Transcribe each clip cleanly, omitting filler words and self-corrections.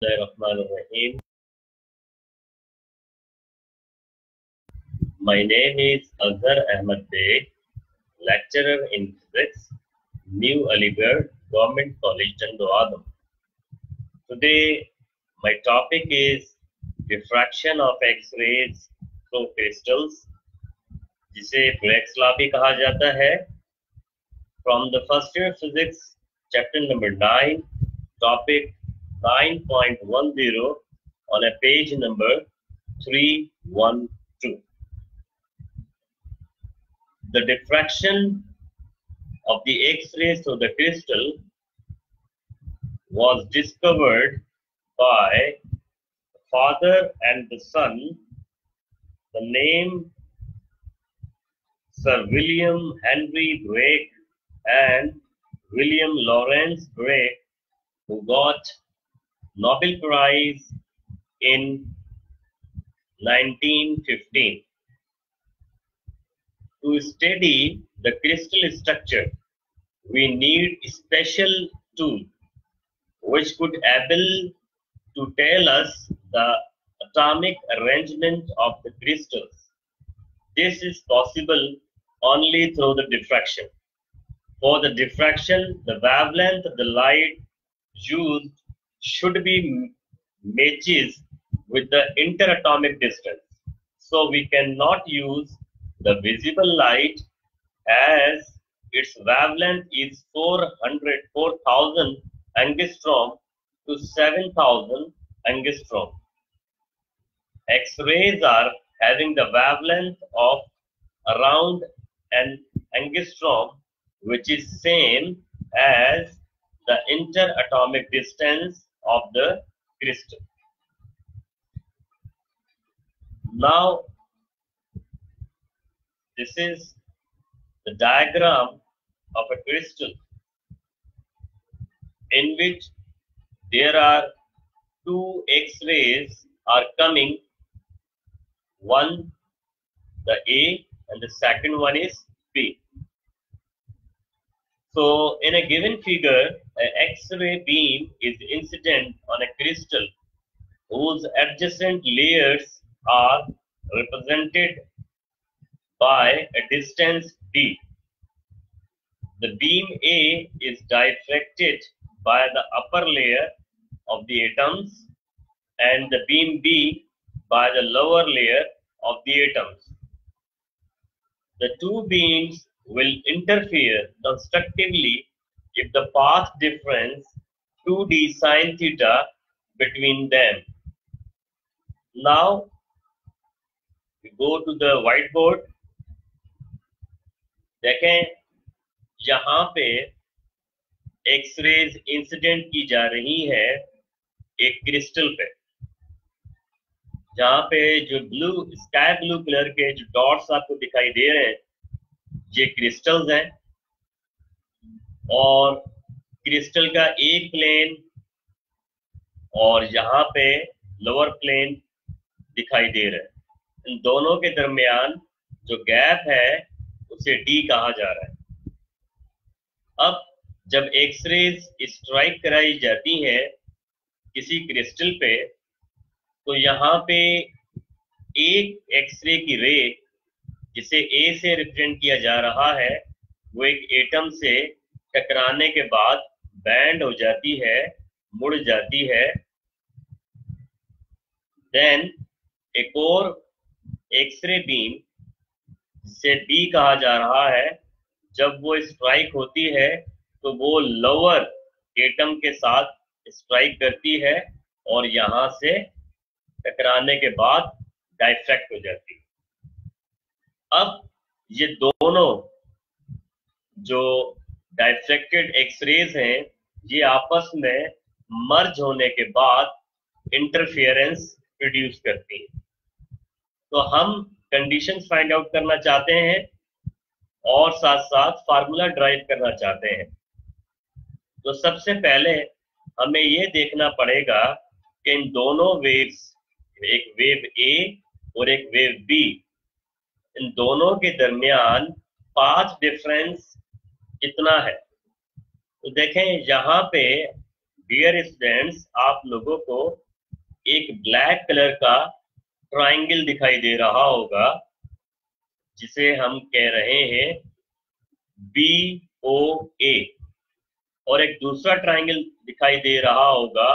Bismillahirrahmanirrahim. My name is Azhar Ahmad Beg, lecturer in physics, New Aligarh Government College, Chandoadam. Today, my topic is diffraction of X-rays through crystals, जिसे Bragg's law भी कहा जाता है. From the first year physics, chapter number 9, topic 9.10 on a page number 312. The diffraction of the X-rays through the crystal was discovered by the father and the son. The name Sir William Henry Bragg and William Lawrence Bragg, who got Nobel Prize in 1915. To study the crystal structure, we need a special tool which could able to tell us the atomic arrangement of the crystals. This is possible only through the diffraction. For the diffraction, the wavelength of the light used should be matches with the interatomic distance. So we cannot use the visible light as its wavelength is 4,000 angstrom to 7,000 angstrom. X-rays are having the wavelength of around an angstrom, which is same as the interatomic distance of the crystal. Now, this is the diagram of a crystal in which there are two X-rays are coming, one the A and the second one is B. So in a given figure, an X-ray beam is incident on a crystal whose adjacent layers are represented by a distance d. The beam A is diffracted by the upper layer of the atoms and the beam B by the lower layer of the atoms. The two beams will interfere constructively if the path difference 2d sine theta between them. Now we go to the whiteboard. देखें यहाँ पे X-rays incident की जा रही है एक crystal पे, जहाँ पे जो ब्लू स्काई ब्लू कलर के जो डॉट्स आपको दिखाई दे रहे हैं ये क्रिस्टल्स हैं, और क्रिस्टल का एक प्लेन और यहाँ पे लोअर प्लेन दिखाई दे रहा है. इन दोनों के दरमियान जो गैप है उसे डी कहा जा रहा है. अब जब एक्सरेज स्ट्राइक कराई जाती है किसी क्रिस्टल पे, तो यहाँ पे एक एक्सरे की रे जिसे ए से रिप्रेजेंट किया जा रहा है वो एक एटम से टकराने के बाद बैंड हो जाती है, मुड़ जाती है. देन एक और एक्सरे बीम जिसे बी कहा जा रहा है, जब वो स्ट्राइक होती है तो वो लोअर एटम के साथ स्ट्राइक करती है और यहाँ से टकराने के बाद डाइफ्रैक्ट हो जाती है. अब ये दोनों जो डाइफ्रैक्टेड एक्सरेज हैं ये आपस में मर्ज होने के बाद इंटरफेरेंस प्रोड्यूस करती है. तो हम कंडीशंस फाइंड आउट करना चाहते हैं और साथ साथ फार्मूला ड्राइव करना चाहते हैं. तो सबसे पहले हमें ये देखना पड़ेगा कि इन दोनों वेव्स, एक वेव ए और एक वेव बी, इन दोनों के दरमियान पाथ डिफरेंस कितना है. तो देखें यहाँ पे डियर स्टूडेंट्स, आप लोगों को एक ब्लैक कलर का ट्राइंगल दिखाई दे रहा होगा जिसे हम कह रहे हैं BOA, और एक दूसरा ट्राइंगल दिखाई दे रहा होगा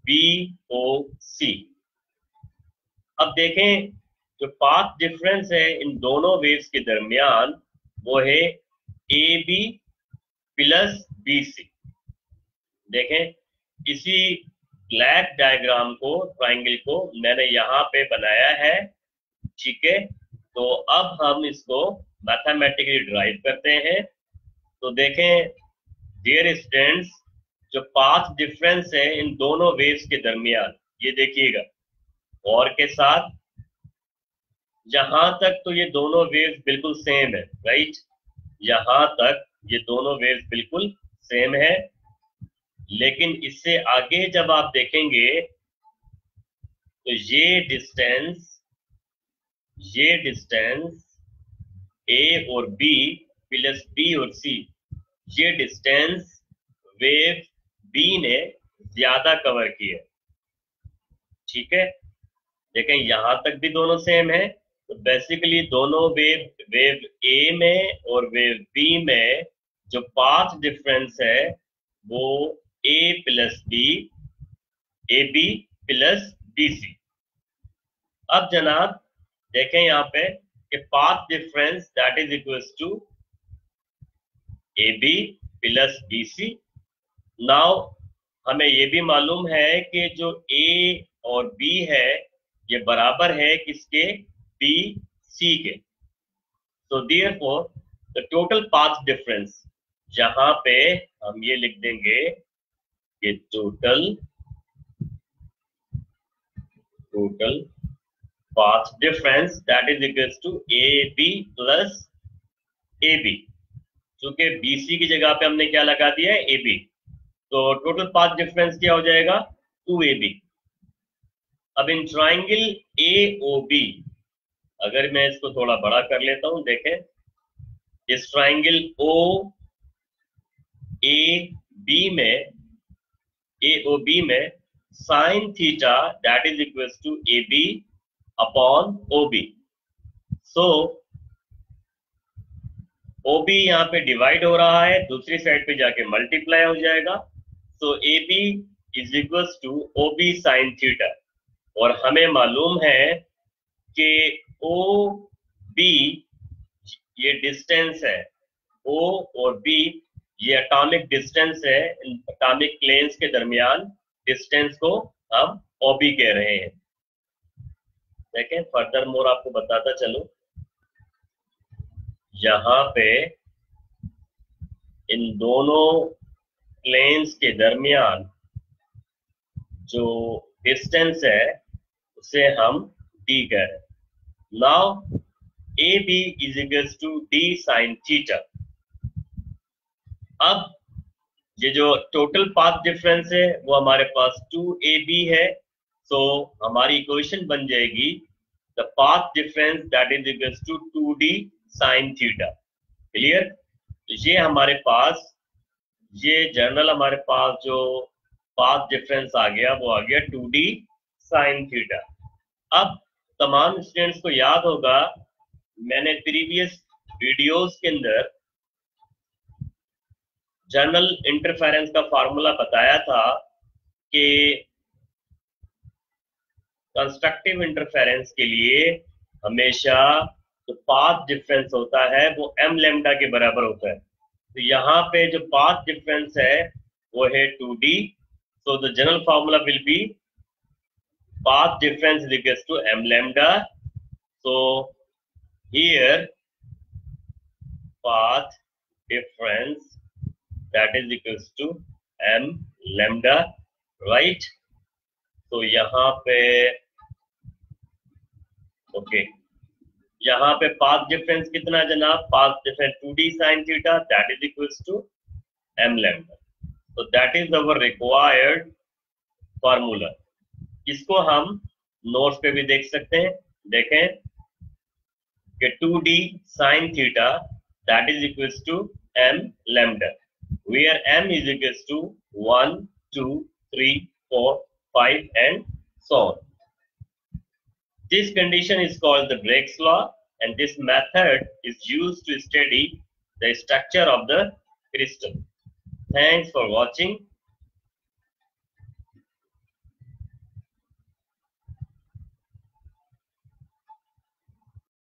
BOC। अब देखें, जो पाथ डिफरेंस है इन दोनों वेव्स के दरमियान वो है AB प्लस BC। देखें, इसी ब्लैक डायग्राम को, ट्राइंगल को मैंने यहाँ पे बनाया है, ठीक है। तो अब हम इसको मैथमेटिकली ड्राइव करते हैं। तो देखें डियर स्टूडेंट्स, जो पाथ डिफरेंस है इन दोनों वेव्स के दरमियान, ये देखिएगा और के साथ, यहां तक तो ये दोनों वेव्स बिल्कुल सेम है, राइट। यहां तक ये दोनों वेव्स बिल्कुल सेम है, लेकिन इससे आगे जब आप देखेंगे तो ये डिस्टेंस A और B प्लस B और C, ये डिस्टेंस वेव B ने ज्यादा कवर की है, ठीक है। देखें यहां तक भी दोनों सेम है, तो बेसिकली दोनों वेव A में और वेव B में जो पाथ डिफरेंस है वो A plus B, AB plus BC। अब जनाब देखें यहाँ पे कि path difference that is equal to AB plus BC। Now हमें ये भी मालूम है कि जो A और B है ये बराबर है किसके, BC के। तो therefore the total path difference, जहां पे हम ये लिख देंगे कि total path difference that is equals to AB plus AB। चूंकि BC की जगह पे हमने क्या लगा दिया है, AB, तो टोटल पाथ डिफरेंस क्या हो जाएगा, 2AB। अब इन ट्राइंगल AOB, अगर मैं इसको थोड़ा बड़ा कर लेता हूं, देखें इस ट्राइंगल AOB में sine theta that is equal to AB upon OB। So OB यहाँ पे डिवाइड हो रहा है, दूसरी साइड पे जाके मल्टीप्लाई हो जाएगा। So AB is equal to OB sine theta, और हमें मालूम है कि OB ये डिस्टेंस है, O और B ये एटॉमिक डिस्टेंस है, एटॉमिक प्लेन्स के दरमियान डिस्टेंस को हम OB कह रहे हैं। देखें फर्दर मोर आपको बताता चलो, यहां पे इन दोनों प्लेन्स के दरमियान जो डिस्टेंस है उसे हम D कह रहे हैं। Now AB is equal to D sine theta. अब ये जो टोटल पाथ डिफरेंस है वो हमारे पास 2AB है, तो हमारी इक्वेशन बन जाएगी the path difference that is equal to 2D sine theta. Clear. ये हमारे पास, ये जनरल हमारे पास जो पाथ डिफरेंस आ गया वो आ गया 2D साइन थीटा। अब तमाम स्टूडेंट्स को याद होगा, मैंने प्रीवियस वीडियोस के अंदर जनरल इंटरफेरेंस का फार्मूला बताया था कि कंस्ट्रक्टिव इंटरफेरेंस के लिए हमेशा जो पाथ डिफरेंस होता है वो m लैम्डा के बराबर होता है। तो यहाँ पे जो पाथ डिफरेंस है वो है 2D, so the general formula will be path difference is equal to m lambda। so here path difference that is equals to m lambda, right। तो यहाँ पे ओके, यहाँ पे पाथ डिफरेंस कितना जनाब, path difference 2D sine theta that is equals to m lambda। तो that is our required formula. इसको हम नोट्स पे भी देख सकते हैं। देखें कि 2D sine theta that is equals to m lambda, where m is equals to 1, 2, 3, 4, 5, and so on. This condition is called the Drake's law, and this method is used to study the structure of the crystal. Thanks for watching.